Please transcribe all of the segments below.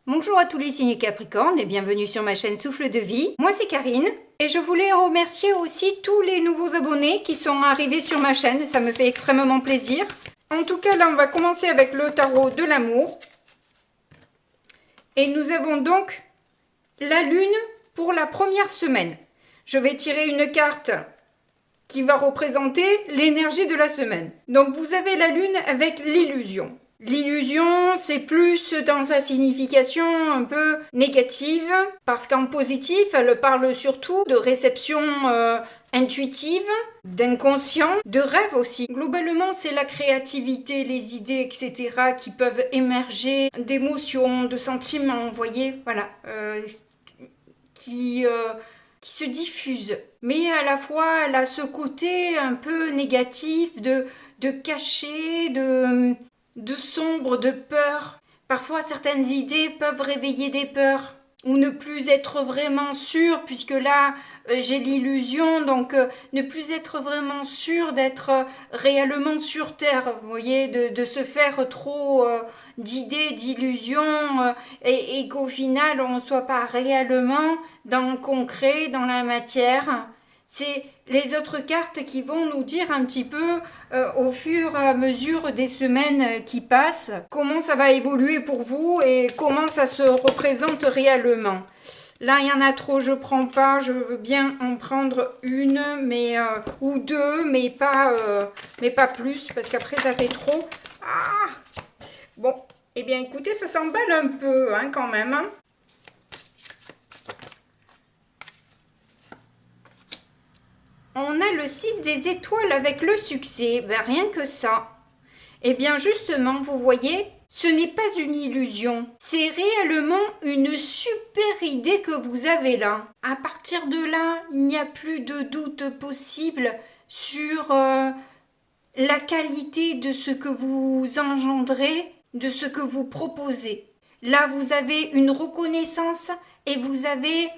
Bonjour à tous les signes Capricorne et bienvenue sur ma chaîne Souffle de Vie. Moi c'est Karine et je voulais remercier aussi tous les nouveaux abonnés qui sont arrivés sur ma chaîne. Ça me fait extrêmement plaisir. En tout cas là on va commencer avec le tarot de l'amour. Et nous avons donc la lune pour la première semaine. Je vais tirer une carte qui va représenter l'énergie de la semaine. Donc vous avez la lune avec l'illusion. L'illusion, c'est plus dans sa signification un peu négative, parce qu'en positif, elle parle surtout de réception intuitive, d'inconscient, de rêve aussi. Globalement, c'est la créativité, les idées, etc. qui peuvent émerger, d'émotions, de sentiments, vous voyez, voilà, qui se diffusent. Mais à la fois, elle a ce côté un peu négatif, de cacher, de sombre, de peur. Parfois, certaines idées peuvent réveiller des peurs ou ne plus être vraiment sûr, puisque là, j'ai l'illusion, donc ne plus être vraiment sûr d'être réellement sur Terre, vous voyez, de se faire trop d'idées, d'illusions, et qu'au final, on ne soit pas réellement dans le concret, dans la matière. C'est les autres cartes qui vont nous dire un petit peu au fur et à mesure des semaines qui passent comment ça va évoluer pour vous et comment ça se représente réellement. Là, il y en a trop, je prends pas. Je veux bien en prendre une, mais ou deux, mais pas plus, parce qu'après ça fait trop. Ah bon, eh bien écoutez, ça s'emballe un peu, hein, quand même. Hein. On a le 6 des étoiles avec le succès, ben rien que ça. Eh bien justement, vous voyez, ce n'est pas une illusion, c'est réellement une super idée que vous avez là. À partir de là, il n'y a plus de doute possible sur la qualité de ce que vous engendrez, de ce que vous proposez. Là, vous avez une reconnaissance et vous avez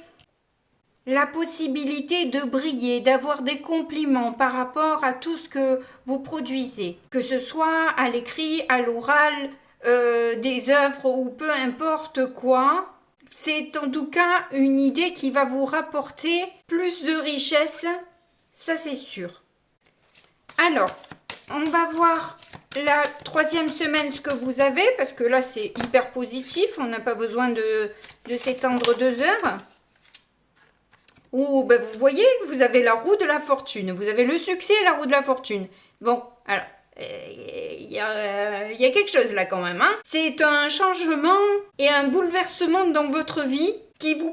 la possibilité de briller, d'avoir des compliments par rapport à tout ce que vous produisez, que ce soit à l'écrit, à l'oral, des œuvres ou peu importe quoi. C'est en tout cas une idée qui va vous rapporter plus de richesse, ça c'est sûr. Alors, on va voir la troisième semaine ce que vous avez, parce que là c'est hyper positif, on n'a pas besoin de s'étendre 2 heures. Ou ben, vous voyez, vous avez la roue de la fortune, vous avez le succès et la roue de la fortune. Bon, alors, il y a quelque chose là quand même. Hein. C'est un changement et un bouleversement dans votre vie qui vous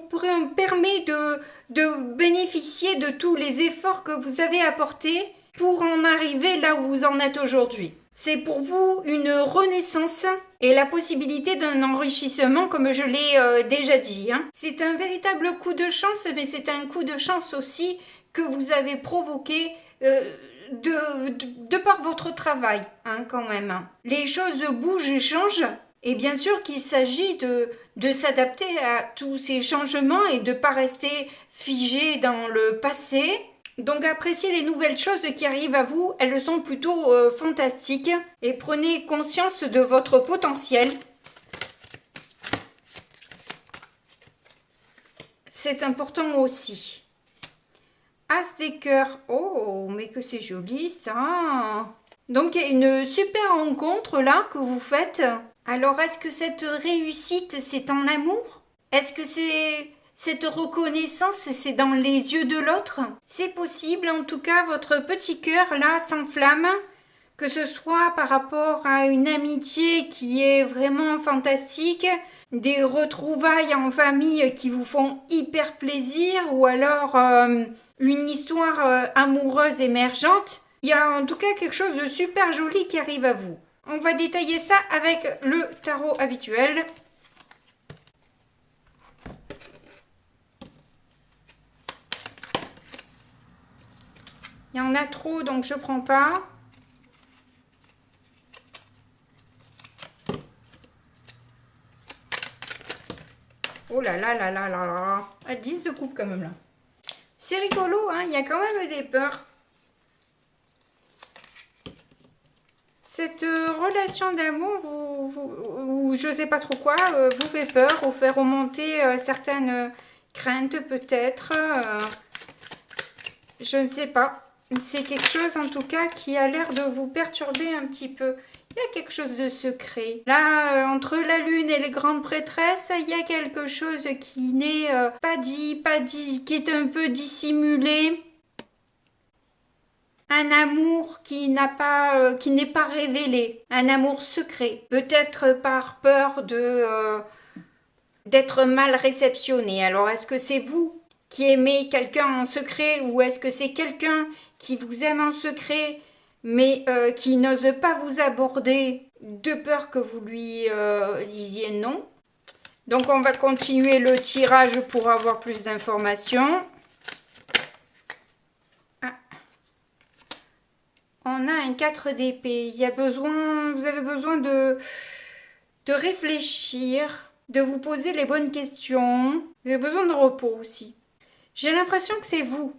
permet de bénéficier de tous les efforts que vous avez apportés pour en arriver là où vous en êtes aujourd'hui. C'est pour vous une renaissance et la possibilité d'un enrichissement comme je l'ai déjà dit. Hein. C'est un véritable coup de chance, mais c'est un coup de chance aussi que vous avez provoqué de par votre travail, hein, quand même. Les choses bougent et changent, et bien sûr qu'il s'agit de s'adapter à tous ces changements et de ne pas rester figé dans le passé. Donc appréciez les nouvelles choses qui arrivent à vous, elles sont plutôt fantastiques et prenez conscience de votre potentiel. C'est important aussi. As des cœurs, oh mais que c'est joli ça. Donc il y a une super rencontre là que vous faites. Alors est-ce que cette réussite c'est en amour? Est-ce que c'est... Cette reconnaissance, c'est dans les yeux de l'autre. C'est possible, en tout cas, votre petit cœur, là, s'enflamme, que ce soit par rapport à une amitié qui est vraiment fantastique, des retrouvailles en famille qui vous font hyper plaisir, ou alors une histoire amoureuse émergente. Il y a en tout cas quelque chose de super joli qui arrive à vous. On va détailler ça avec le tarot habituel. Il y en a trop, donc je prends pas. Oh là là là là là là. À 10 de coupe quand même là. C'est rigolo, hein, il y a quand même des peurs. cette relation d'amour, ou je sais pas trop quoi, vous fait peur, ou fait remonter certaines craintes peut-être. Je ne sais pas. C'est quelque chose en tout cas qui a l'air de vous perturber un petit peu. Il y a quelque chose de secret. Là, entre la lune et les grandes prêtresses, il y a quelque chose qui n'est pas dit, qui est un peu dissimulé. Un amour qui n'est pas révélé. Un amour secret. Peut-être par peur d'être mal réceptionné. Alors, est-ce que c'est vous qui aimez quelqu'un en secret ou est-ce que c'est quelqu'un qui vous aime en secret mais qui n'ose pas vous aborder de peur que vous lui disiez non? Donc on va continuer le tirage pour avoir plus d'informations. Ah. On a un 4 d'épée. Vous avez besoin de réfléchir, de vous poser les bonnes questions. Vous avez besoin de repos aussi. J'ai l'impression que c'est vous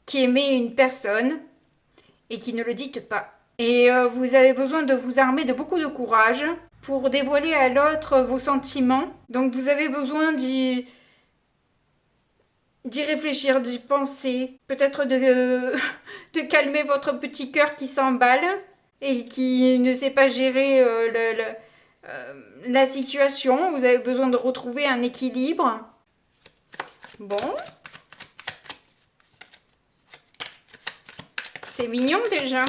qui aimez une personne et qui ne le dites pas. Et vous avez besoin de vous armer de beaucoup de courage pour dévoiler à l'autre vos sentiments. Donc vous avez besoin d'y réfléchir, d'y penser. Peut-être de calmer votre petit cœur qui s'emballe et qui ne sait pas gérer la situation. Vous avez besoin de retrouver un équilibre. Bon. C'est mignon déjà.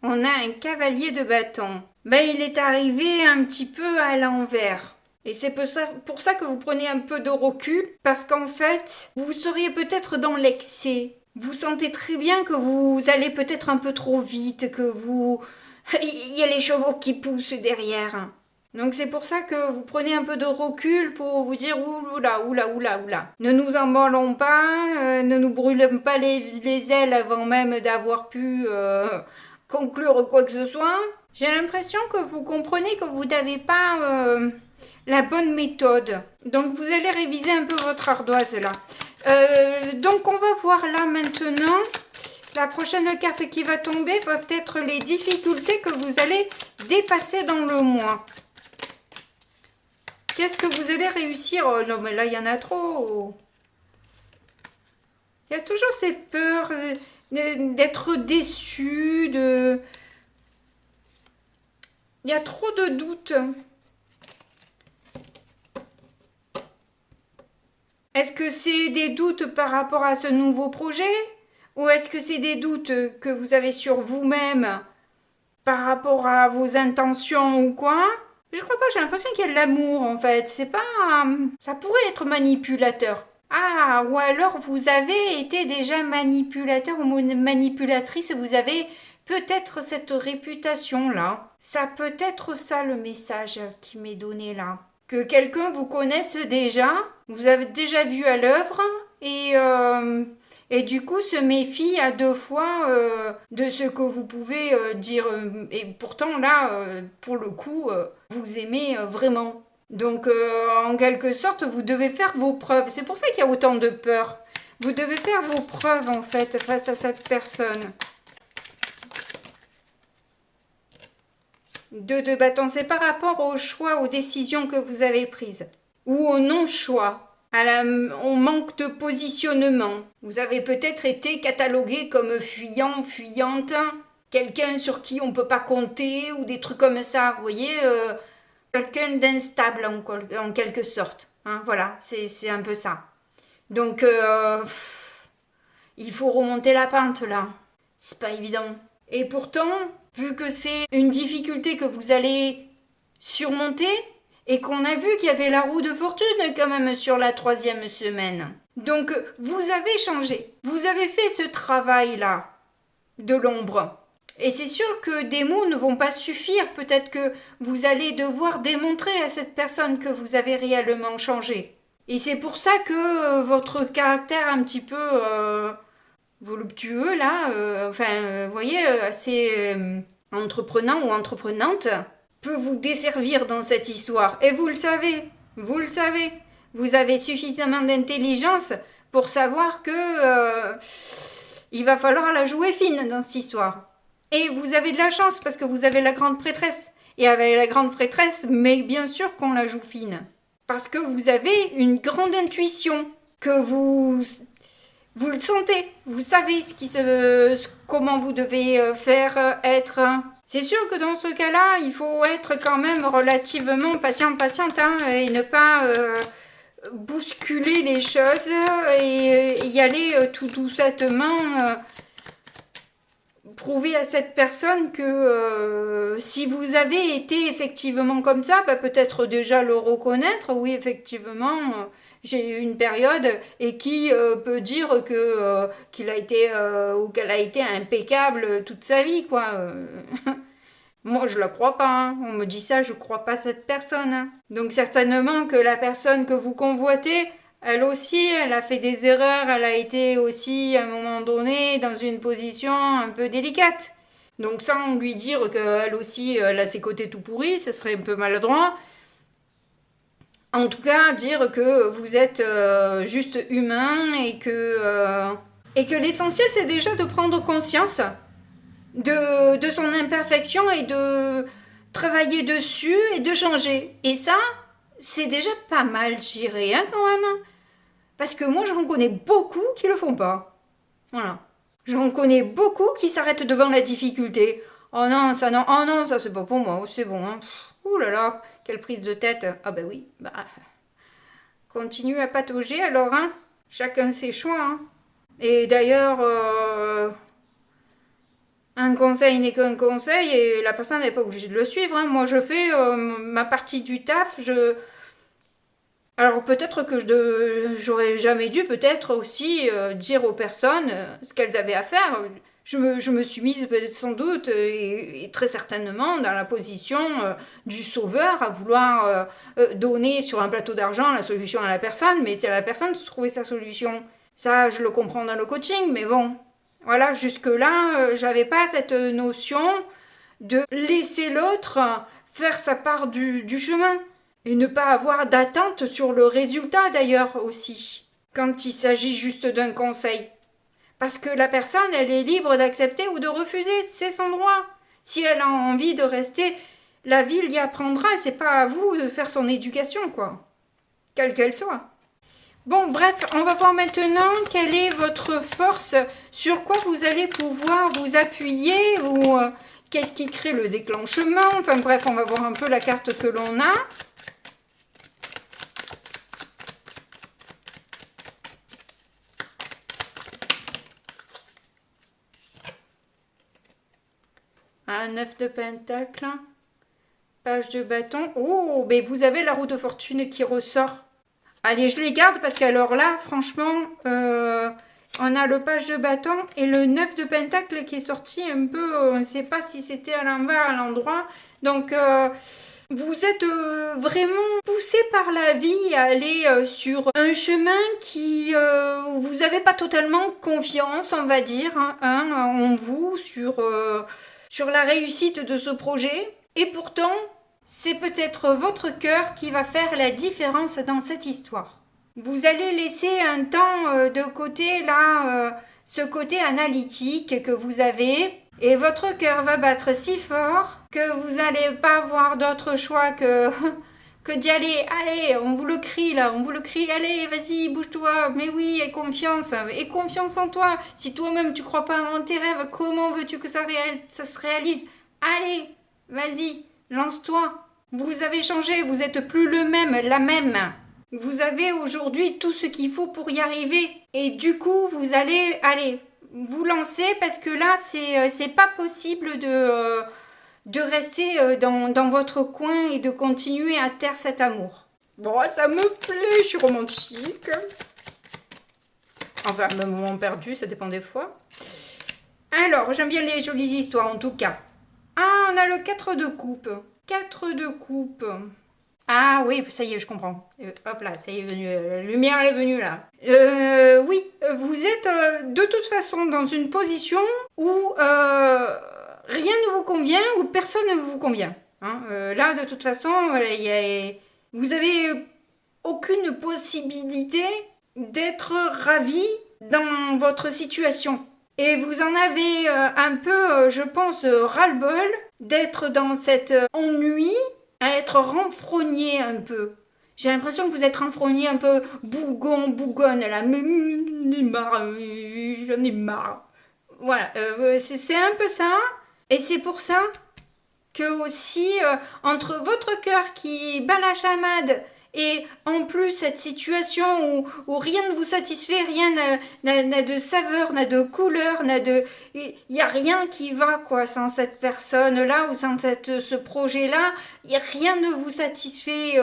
On a un cavalier de bâton. Ben, il est arrivé un petit peu à l'envers. Et c'est pour ça que vous prenez un peu de recul. Parce qu'en fait, vous seriez peut-être dans l'excès. Vous sentez très bien que vous allez peut-être un peu trop vite. Il y a les chevaux qui poussent derrière. Donc c'est pour ça que vous prenez un peu de recul pour vous dire oula. Ne nous emballons pas, ne nous brûlons pas les ailes avant même d'avoir pu conclure quoi que ce soit. J'ai l'impression que vous comprenez que vous n'avez pas la bonne méthode. Donc vous allez réviser un peu votre ardoise là. Donc on va voir là maintenant. La prochaine carte qui va tomber va être les difficultés que vous allez dépasser dans le mois. Qu'est-ce que vous allez réussir? Oh non, mais là, il y en a trop. Il y a toujours cette peur d'être déçu, Il y a trop de doutes. Est-ce que c'est des doutes par rapport à ce nouveau projet? Ou est-ce que c'est des doutes que vous avez sur vous-même par rapport à vos intentions ou quoi? Je crois pas, j'ai l'impression qu'il y a de l'amour en fait. C'est pas. Ça pourrait être manipulateur. Ah, ou alors vous avez été déjà manipulateur ou manipulatrice, vous avez peut-être cette réputation-là. Ça peut être ça le message qui m'est donné là. Que quelqu'un vous connaisse déjà, vous avez déjà vu à l'œuvre et du coup se méfie à deux fois de ce que vous pouvez dire. Et pourtant là, pour le coup, vous aimez vraiment. Donc en quelque sorte, vous devez faire vos preuves. C'est pour ça qu'il y a autant de peur. Vous devez faire vos preuves en fait face à cette personne. Deux de bâton, c'est par rapport au choix, aux décisions que vous avez prises. Ou au non-choix. On manque de positionnement. Vous avez peut-être été catalogué comme fuyant, fuyante, quelqu'un sur qui on ne peut pas compter ou des trucs comme ça. Vous voyez, quelqu'un d'instable en quelque sorte. Hein, voilà, c'est un peu ça. Donc, il faut remonter la pente là. C'est pas évident. Et pourtant, vu que c'est une difficulté que vous allez surmonter, et qu'on a vu qu'il y avait la roue de fortune quand même sur la 3e semaine. Donc, vous avez changé. Vous avez fait ce travail-là de l'ombre. Et c'est sûr que des mots ne vont pas suffire. Peut-être que vous allez devoir démontrer à cette personne que vous avez réellement changé. Et c'est pour ça que votre caractère un petit peu voluptueux, là, vous voyez, assez entreprenant ou entreprenante, peut vous desservir dans cette histoire. Et vous le savez. Vous avez suffisamment d'intelligence pour savoir que il va falloir la jouer fine dans cette histoire. Et vous avez de la chance parce que vous avez la grande prêtresse. Et avec la grande prêtresse, mais bien sûr qu'on la joue fine. Parce que vous avez une grande intuition, que vous le sentez, vous savez comment vous devez faire, être. C'est sûr que dans ce cas-là, il faut être quand même relativement patiente, hein, et ne pas bousculer les choses et y aller tout doucettement. Prouver à cette personne que si vous avez été effectivement comme ça, bah, peut-être déjà le reconnaître, oui effectivement j'ai eu une période et qui peut dire que qu'il a été ou qu'elle a été impeccable toute sa vie quoi. Moi je la crois pas, hein. On me dit ça, je crois pas cette personne. Hein. Donc certainement que la personne que vous convoitez, elle aussi, elle a fait des erreurs, elle a été aussi à un moment donné dans une position un peu délicate. Donc sans lui dire qu'elle aussi, elle a ses côtés tout pourris, ce serait un peu maladroit. En tout cas, dire que vous êtes juste humain et que l'essentiel c'est déjà de prendre conscience de son imperfection et de travailler dessus et de changer. Et ça, c'est déjà pas mal, je dirais, hein, quand même. Parce que moi, j'en connais beaucoup qui le font pas. Voilà. J'en connais beaucoup qui s'arrêtent devant la difficulté. Oh non, ça c'est pas pour moi, c'est bon. Hein. Ouh là là, quelle prise de tête. Ah ben oui, bah... Continue à patauger alors, hein. Chacun ses choix, hein. Et d'ailleurs, un conseil n'est qu'un conseil et la personne n'est pas obligée de le suivre. Hein. Moi, je fais ma partie du taf, Alors peut-être que j'aurais jamais dû peut-être aussi dire aux personnes ce qu'elles avaient à faire. Je me suis mise sans doute et très certainement dans la position du sauveur à vouloir donner sur un plateau d'argent la solution à la personne, mais c'est à la personne de trouver sa solution. Ça, je le comprends dans le coaching, mais bon, voilà, jusque-là, j'avais pas cette notion de laisser l'autre faire sa part du chemin. Et ne pas avoir d'attente sur le résultat d'ailleurs aussi, quand il s'agit juste d'un conseil. Parce que la personne, elle est libre d'accepter ou de refuser, c'est son droit. Si elle a envie de rester, la vie l'y apprendra, c'est pas à vous de faire son éducation, quoi. Quelle qu'elle soit. Bon, bref, on va voir maintenant quelle est votre force, sur quoi vous allez pouvoir vous appuyer, ou qu'est-ce qui crée le déclenchement. Enfin bref, on va voir un peu la carte que l'on a. Un 9 de pentacle, page de bâton. Oh, mais vous avez la roue de fortune qui ressort. Allez, je les garde parce qu'alors là, franchement, on a le page de bâton et le 9 de pentacle qui est sorti un peu, on ne sait pas si c'était à l'envers, à l'endroit. Donc, vous êtes vraiment poussé par la vie à aller sur un chemin qui vous n'avez pas totalement confiance, on va dire, hein, en vous, sur la réussite de ce projet. Et pourtant, c'est peut-être votre cœur qui va faire la différence dans cette histoire. Vous allez laisser un temps de côté, là, ce côté analytique que vous avez, et votre cœur va battre si fort que vous n'allez pas avoir d'autre choix que d'y aller. Allez, on vous le crie là, on vous le crie, allez, vas-y, bouge-toi, mais oui, aie confiance en toi. Si toi-même tu crois pas en tes rêves, comment veux-tu que ça se réalise? Allez, vas-y, lance-toi. Vous avez changé, vous n'êtes plus le même, la même. Vous avez aujourd'hui tout ce qu'il faut pour y arriver. Et du coup, vous allez, vous lancer parce que là, c'est pas possible de rester dans votre coin et de continuer à taire cet amour. Bon, ça me plaît, je suis romantique. Enfin, le moment perdu, ça dépend des fois. Alors, j'aime bien les jolies histoires en tout cas. Ah, on a le 4 de coupe. 4 de coupe. Ah oui, ça y est, je comprends. Hop là, ça y est venu. La lumière, elle est venue là. Oui, vous êtes de toute façon dans une position où rien ne vous convient ou personne ne vous convient. Hein. Là, de toute façon, vous avez aucune possibilité d'être ravi dans votre situation. Et vous en avez un peu, je pense, ras-le-bol d'être dans cet ennui, à être renfrogné un peu. J'ai l'impression que vous êtes renfrogné un peu bougonne là. J'en ai marre, j'en ai marre. Voilà, c'est un peu ça. Et c'est pour ça que aussi, entre votre cœur qui bat la chamade et en plus cette situation où rien ne vous satisfait, rien n'a de saveur, n'a de couleur, il n'y a rien qui va quoi sans cette personne-là ou sans ce projet-là, rien ne vous satisfait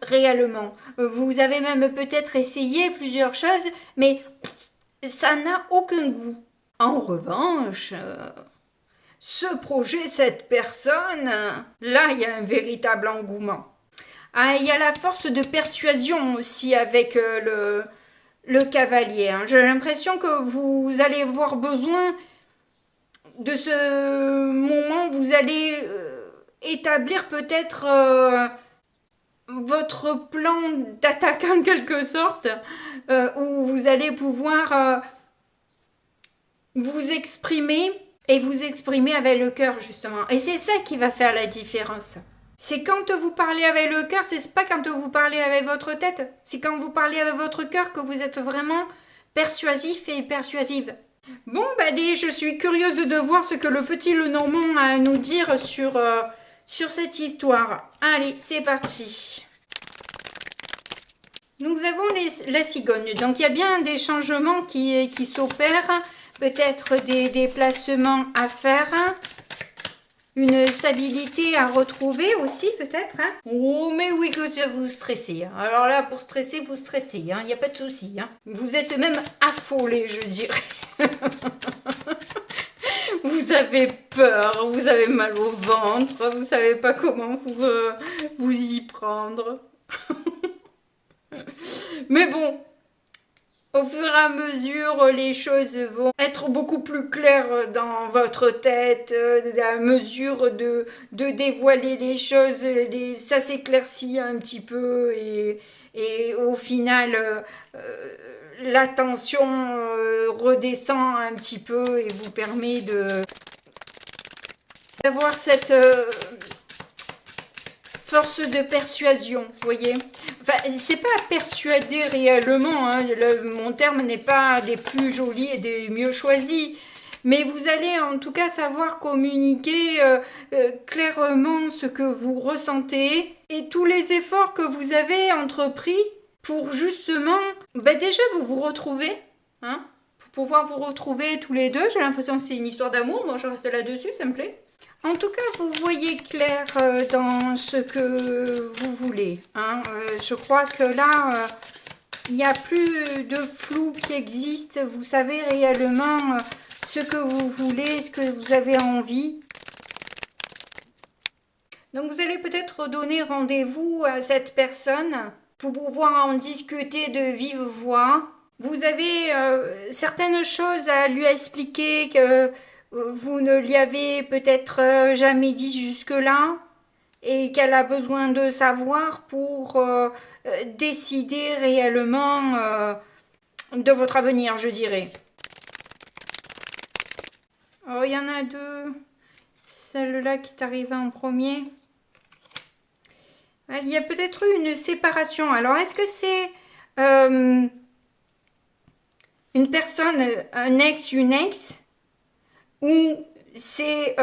réellement. Vous avez même peut-être essayé plusieurs choses, mais ça n'a aucun goût. En revanche, ce projet, cette personne, là, il y a un véritable engouement. Ah, il y a la force de persuasion aussi avec le cavalier. Hein. J'ai l'impression que vous allez avoir besoin de ce moment où vous allez établir peut-être votre plan d'attaque en quelque sorte, où vous allez pouvoir vous exprimer et vous exprimer avec le cœur justement. Et c'est ça qui va faire la différence. C'est quand vous parlez avec le cœur, c'est pas quand vous parlez avec votre tête. C'est quand vous parlez avec votre cœur que vous êtes vraiment persuasif et persuasive. Bon, allez, je suis curieuse de voir ce que le petit Lenormand a à nous dire sur cette histoire. Allez, c'est parti. Nous avons la cigogne. Donc, il y a bien des changements qui s'opèrent. Peut-être des déplacements à faire. Une stabilité à retrouver aussi, peut-être. Hein. Oh, mais oui, que vous stressez. Hein. Alors là, pour stresser, vous stressez. Il n'y a pas de souci. Hein. Vous êtes même affolé, je dirais. Vous avez peur, vous avez mal au ventre, vous savez pas comment vous y prendre. Mais bon, au fur et à mesure, les choses vont être beaucoup plus claires dans votre tête, à mesure de dévoiler les choses, ça s'éclaircit un petit peu et au final, la tension redescend un petit peu et vous permet d'avoir cette force de persuasion, vous voyez. Enfin, c'est pas persuader réellement, hein. Mon terme n'est pas des plus jolis et des mieux choisis, mais vous allez en tout cas savoir communiquer clairement ce que vous ressentez et tous les efforts que vous avez entrepris pour justement, déjà vous retrouver, hein, pour pouvoir vous retrouver tous les deux. J'ai l'impression que c'est une histoire d'amour, moi je reste là-dessus, ça me plaît. En tout cas, vous voyez clair dans ce que vous voulez. Hein. Je crois que là, il n'y a plus de flou qui existe. Vous savez réellement ce que vous voulez, ce que vous avez envie. Donc, vous allez peut-être donner rendez-vous à cette personne pour pouvoir en discuter de vive voix. Vous avez certaines choses à lui expliquer que vous ne lui avez peut-être jamais dit jusque-là et qu'elle a besoin de savoir pour décider réellement de votre avenir, je dirais. Oh, il y en a deux. Celle-là qui est arrivée en premier. Il y a peut-être eu une séparation. Alors, est-ce que c'est une personne, un ex, une ex, ou c'est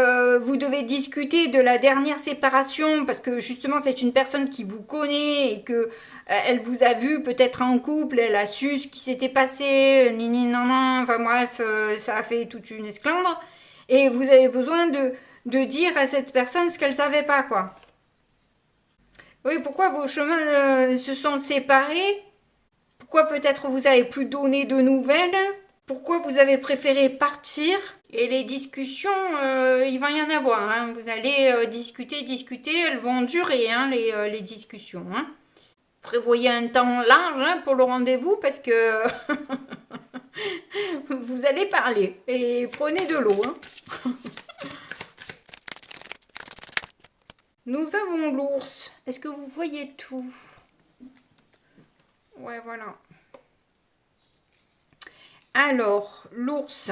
vous devez discuter de la dernière séparation parce que justement c'est une personne qui vous connaît et que elle vous a vu peut-être en couple, elle a su ce qui s'était passé, nini nan, enfin bref, ça a fait toute une esclandre et vous avez besoin de dire à cette personne ce qu'elle savait pas, quoi. Oui, pourquoi vos chemins se sont séparés? Pourquoi peut-être vous avez plus donné de nouvelles? Pourquoi vous avez préféré partir? Et les discussions, il va y en avoir. Hein. Vous allez discuter, elles vont durer, hein, les discussions. Hein. Prévoyez un temps large hein, pour le rendez-vous parce que vous allez parler. Et prenez de l'eau. Hein. Nous avons l'ours. Est-ce que vous voyez tout? Ouais, voilà. Alors, l'ours.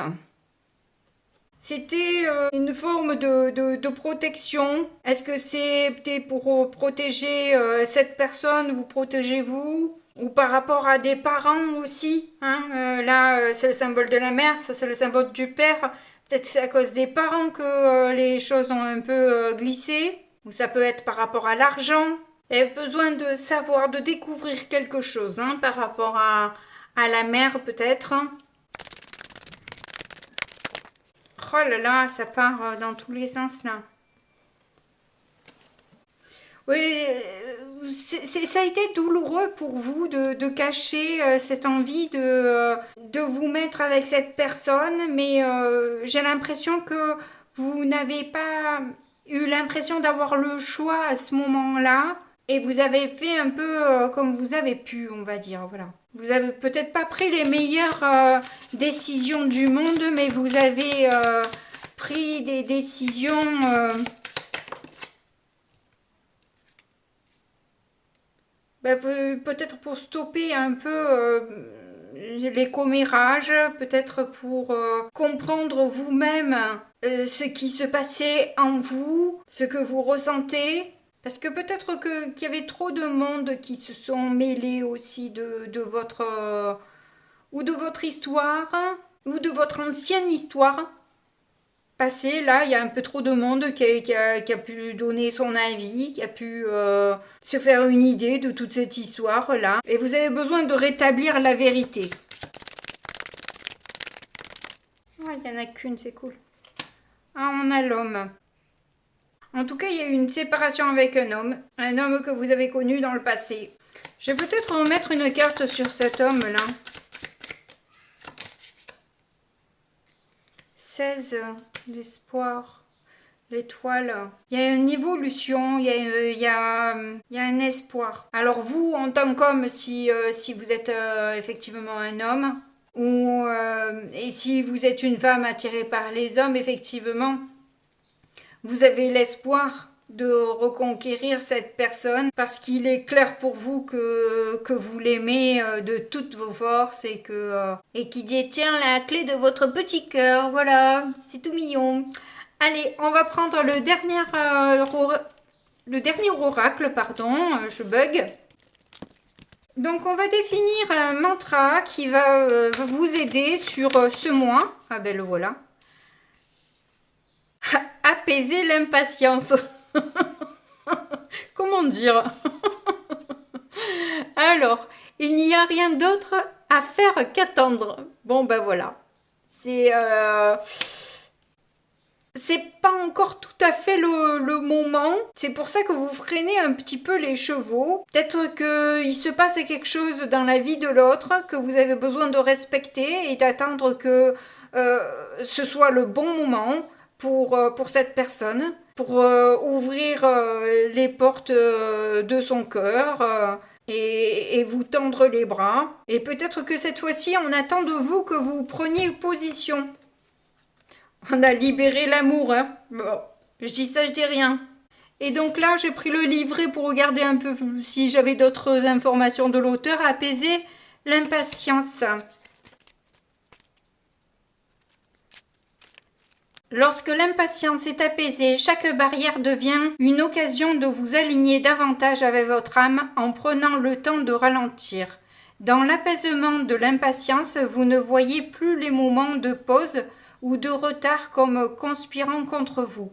C'était une forme de protection. Est-ce que c'était pour protéger cette personne, vous protégez vous? Ou par rapport à des parents aussi, hein? Là, c'est le symbole de la mère, ça c'est le symbole du père. Peut-être que c'est à cause des parents que les choses ont un peu glissé. Ou ça peut être par rapport à l'argent. Il y a besoin de savoir, de découvrir quelque chose, hein, par rapport à la mère peut-être. Oh là là, ça part dans tous les sens là. Oui, ça a été douloureux pour vous de cacher cette envie de vous mettre avec cette personne, mais j'ai l'impression que vous n'avez pas eu l'impression d'avoir le choix à ce moment-là, et vous avez fait un peu comme vous avez pu, on va dire, voilà. Vous avez peut-être pas pris les meilleures décisions du monde, mais vous avez pris des décisions... peut-être pour stopper un peu les commérages, peut-être pour comprendre vous-même ce qui se passait en vous, ce que vous ressentez. Parce que peut-être qu'il y avait trop de monde qui se sont mêlés aussi de votre ou de votre histoire ou de votre ancienne histoire passé, là, il y a un peu trop de monde qui a pu donner son avis, qui a pu se faire une idée de toute cette histoire-là. Et vous avez besoin de rétablir la vérité. Ah, il n'y en a qu'une, c'est cool. Ah, on a l'homme. En tout cas, il y a eu une séparation avec un homme que vous avez connu dans le passé. Je vais peut-être remettre une carte sur cet homme-là. 16, l'espoir, l'étoile. Il y a une évolution, il y a un espoir. Alors vous, en tant qu'homme, si vous êtes effectivement un homme, ou et si vous êtes une femme attirée par les hommes, effectivement, vous avez l'espoir de reconquérir cette personne parce qu'il est clair pour vous que vous l'aimez de toutes vos forces et qu'il détient la clé de votre petit cœur. Voilà, c'est tout mignon. Allez, on va prendre le dernier oracle, pardon, je bug. Donc on va définir un mantra qui va vous aider sur ce mois. Ah ben le voilà. Apaiser l'impatience. Comment dire? Alors, il n'y a rien d'autre à faire qu'attendre. Bon ben voilà. C'est pas encore tout à fait le moment. C'est pour ça que vous freinez un petit peu les chevaux. Peut-être qu'il se passe quelque chose dans la vie de l'autre que vous avez besoin de respecter et d'attendre que ce soit le bon moment pour cette personne, pour ouvrir les portes de son cœur et vous tendre les bras. Et peut-être que cette fois-ci, on attend de vous que vous preniez position. On a libéré l'amour, hein. Bon, je dis ça, je dis rien. Et donc là, j'ai pris le livret pour regarder un peu si j'avais d'autres informations de l'auteur. Apaiser l'impatience. Lorsque l'impatience est apaisée, chaque barrière devient une occasion de vous aligner davantage avec votre âme en prenant le temps de ralentir. Dans l'apaisement de l'impatience, vous ne voyez plus les moments de pause ou de retard comme conspirant contre vous.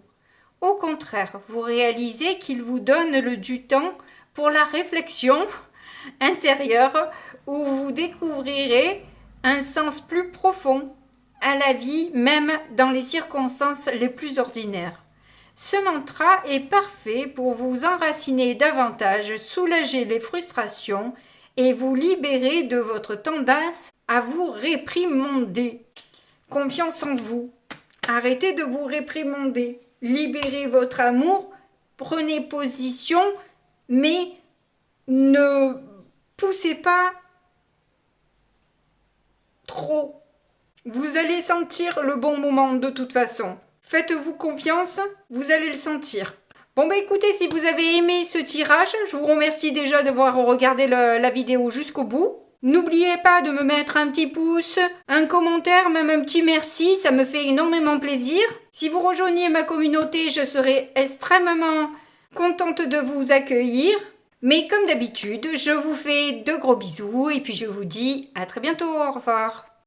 Au contraire, vous réalisez qu'il vous donne du temps pour la réflexion intérieure où vous découvrirez un sens plus profond à la vie, même dans les circonstances les plus ordinaires. Ce mantra est parfait pour vous enraciner davantage, soulager les frustrations et vous libérer de votre tendance à vous réprimander. Confiance en vous. Arrêtez de vous réprimander. Libérez votre amour, prenez position, mais ne poussez pas trop. Vous allez sentir le bon moment de toute façon. Faites-vous confiance, vous allez le sentir. Bon bah écoutez, si vous avez aimé ce tirage, je vous remercie déjà d'avoir regardé la vidéo jusqu'au bout. N'oubliez pas de me mettre un petit pouce, un commentaire, même un petit merci, ça me fait énormément plaisir. Si vous rejoignez ma communauté, je serai extrêmement contente de vous accueillir. Mais comme d'habitude, je vous fais de gros bisous et puis je vous dis à très bientôt, au revoir.